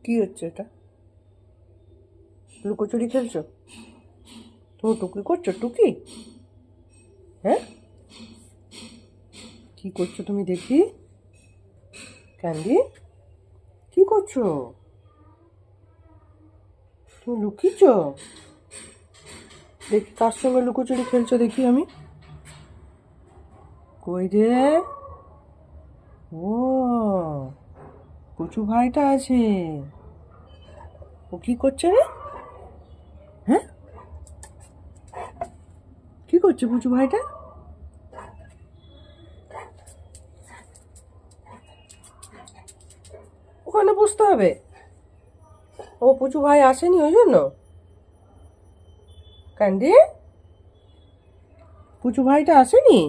কি হচ্ছে এটা? লুকোচুরি খেলছো? তুমি টুকি করছো? টুকি? হ্যাঁ, কি করছো তুমি দেখি? ক্যান্ডি, কি করছো? তুমি লুকিয়েছ? দেখি কার সঙ্গে লুকোচুরি খেলছো দেখি আমি। কই রে? ও, পুচু ভাইটা আছে। ও কি করছে রে? হ্যাঁ, কি করছে পুচু ভাইটা? ওখানে বসতে হবে। ও পুচু ভাই আসেনি ওই জন্য? ক্যান্ডি, পুচু ভাইটা আসেনি?